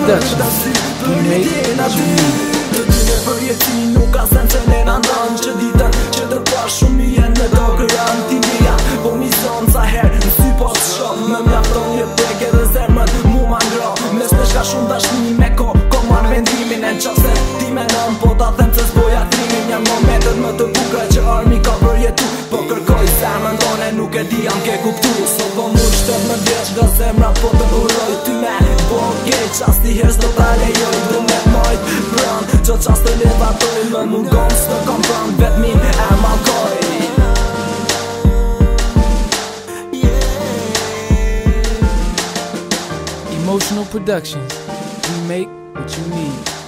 Productions. We make what you need. Të dyne për jetin nuk ka sen që ne në ndonë që ditën që të pa shumë jenë në do kërën ti mija po mi zonë sa herë në sy po të shumë me mjafton një peke dhe zemrën mu ma ngro mes në shka shumë dashni me ko marrë vendimin e në qase ti me nën po ta them se s'boja trimin janë momentet më të bukra që armi ka për jetu po kërkoj zemrën done nuk e di jam ke kuptu sot po mu shtet më djeq nga zemra po të uroj ty me po gej qas ti herës do ta lejoj du me mojt brën që qas të levatoj më mungon së të kom brën vetmin e malkoj Emotional Productions. We make what you need.